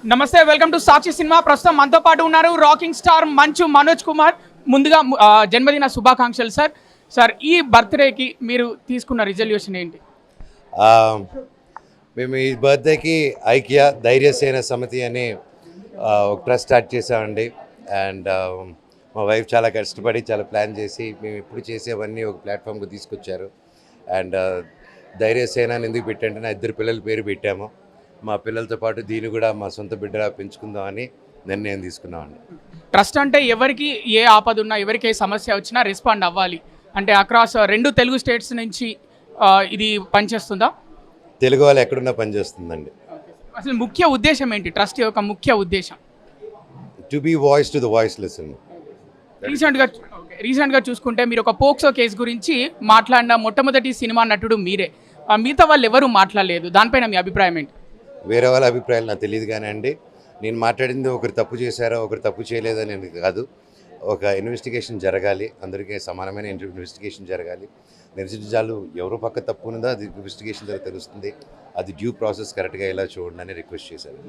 నమస్తే, welcome to Sakshi cinema. ప్రస్తుతం మనతో పాటు ఉన్నారు రాకింగ్ స్టార్ మంచు మనోజ్ కుమార్. ముందుగా జన్మదిన శుభాకాంక్షలు సార్. సార్, ఈ బర్త్డేకి మీరు తీసుకున్న రిజల్యూషన్ ఏంటి? మేము ఈ బర్త్డేకి ఐక్య ధైర్యసేన సమితి అని ఒక ట్రస్ట్ స్టార్ట్ చేసామండి. అండ్ మా వైఫ్ చాలా కష్టపడి చాలా ప్లాన్ చేసి మేము ఇప్పుడు చేసేవన్నీ ఒక ప్లాట్ఫామ్కి తీసుకొచ్చారు. అండ్ ధైర్యసేన అని ఎందుకు పెట్టంటే నా 2 పిల్లల పేరు పెట్టాము. మా పిల్లలతో పాటు దీన్ని కూడా మా సొంత బిడ్డలా పెంచుకుందామని నిర్ణయం తీసుకున్నామండి. ట్రస్ట్ అంటే ఎవరికి ఏ ఆపద ఉన్నా, ఎవరికి ఏ సమస్య వచ్చినా రెస్పాండ్ అవ్వాలి అంటే అక్రాస్ 2 తెలుగు స్టేట్స్ నుంచి ఇది పనిచేస్తుందా? తెలుగు వాళ్ళు ఎక్కడున్నా పనిచేస్తుందండి. అసలు ముఖ్య ఉద్దేశం ఏంటి ట్రస్ట్ యొక్క ముఖ్య ఉద్దేశం? To be voice to the voiceless అండి. రీసెంట్గా చూసుకుంటే మీరు ఒక పోక్సో కేసు గురించి మాట్లాడిన మొట్టమొదటి సినిమా నటుడు మీరే. మిగతా వాళ్ళు ఎవరు మాట్లాడలేదు. దానిపైన మీ అభిప్రాయం ఏంటి? వేరే వాళ్ళ అభిప్రాయాలు నాకు తెలియదు కానీ అండి, నేను మాట్లాడింది ఒకరు తప్పు చేశారో ఒకరు తప్పు చేయలేదని కాదు. ఒక ఇన్వెస్టిగేషన్ జరగాలి, అందరికీ సమానమైన ఇన్వెస్టిగేషన్ జరగాలి. నిజాలు ఎవరో పక్క తప్పు ఉన్నదో అది ఇన్వెస్టిగేషన్ ద్వారా తెలుస్తుంది. అది డ్యూ ప్రాసెస్ కరెక్ట్గా ఎలా చూడండి అని రిక్వెస్ట్ చేశారు.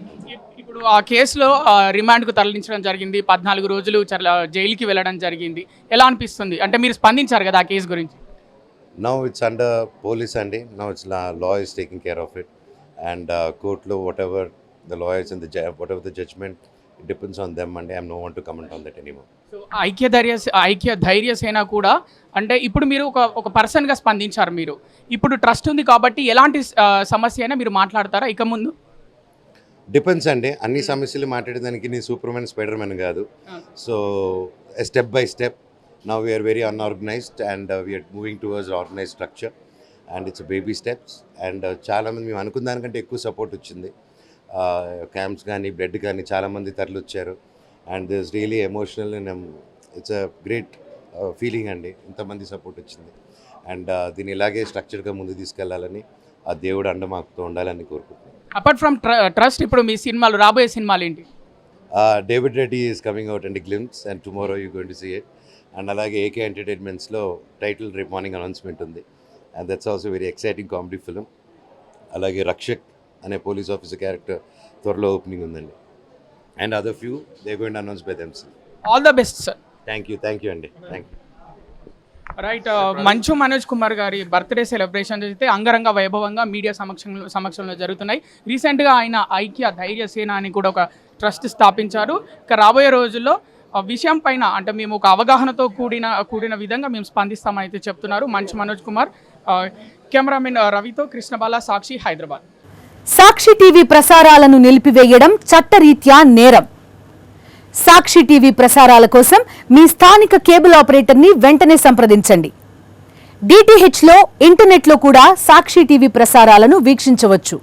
ఇప్పుడు ఆ కేసులో రిమాండ్కు తరలించడం జరిగింది. 14 రోజులు జైలుకి వెళ్ళడం జరిగింది. ఎలా అనిపిస్తుంది? అంటే మీరు స్పందించారు కదా ఆ కేసు గురించి. నౌ ఇట్స్ అండర్ పోలీస్ అండి. Now it's law is taking care of it. And కోర్టులో whatever the lawyers and whatever the judgment, it depends on them and I am no one to comment on that anymore. So ఐక్య ధైర్యసేన కూడా అంటే ఇప్పుడు మీరు ఒక పర్సన్గా స్పందించారు. మీరు ఇప్పుడు ట్రస్ట్ ఉంది కాబట్టి ఎలాంటి సమస్య అయినా మీరు మాట్లాడతారా ఇక ముందు? డిపెండ్స్ అండి. అన్ని సమస్యలు మాట్లాడేదానికి నేను సూపర్ మ్యాన్ స్పైడర్ మ్యాన్ కాదు. So step by step now we are very unorganized and we are moving towards organized structure and it's baby steps. And చాలామంది మేము అనుకున్న దానికంటే ఎక్కువ సపోర్ట్ వచ్చింది. క్యాంప్స్ కానీ బ్లడ్ కానీ చాలామంది తరలి వచ్చారు. And this really emotional and it's a great feeling అండి. ఇంతమంది సపోర్ట్ వచ్చింది. అండ్ దీన్ని ఇలాగే స్ట్రక్చర్గా ముందు తీసుకెళ్లాలని ఆ దేవుడు అండ మాకుతో ఉండాలని కోరుకుంటున్నాను. అపార్ట్ ఫ్రమ్ ట్రస్ట్ ఇప్పుడు మీ సినిమాలు, రాబోయే సినిమాలు ఏంటి? David Reddy is coming out అండి, glimpse, and tomorrow you going to see it. And అలాగే ఏకే ఎంటర్టైన్మెంట్స్లో టైటిల్ రేపు మార్నింగ్ అనౌన్స్మెంట్ ఉంది. And that's also very exciting comedy film. అలాగే రక్షక్ అనే పోలీస్ ఆఫీసర్ క్యారెక్టర్ త్వరలో ఓపెనింగ్ ఉందండి. And other few they going to announce by themselves. All the best sir. Thank you అండి. Thank you. Right, Manchu Manoj Kumar గారి birthday celebration అయితే అంగరంగ వైభవంగా media సమక్షంలో జరుగుతున్నాయి. రీసెంట్గా ఆయన ఐక్య ధైర్యసేన అని కూడా ఒక ట్రస్ట్ స్థాపించారు. ఇక రాబోయే రోజుల్లో విషయం పైన అంటే మేము ఒక అవగాహనతో కూడిన విధంగా మేము స్పందిస్తామని అయితే చెప్తున్నారు మంచు మనోజ్ కుమార్. కెమెరామెన్ రవితో కృష్ణబాల, సాక్షి, హైదరాబాద్. సాక్షి టీవీ ప్రసారాలను నిలిపివేయడం చట్టరీత్యా నేరం. సాక్షి టీవీ ప్రసారాల కోసం మీ స్థానిక కేబుల్ ఆపరేటర్ని వెంటనే సంప్రదించండి. DTHలో ఇంటర్నెట్లో కూడా సాక్షి టీవీ ప్రసారాలను వీక్షించవచ్చు.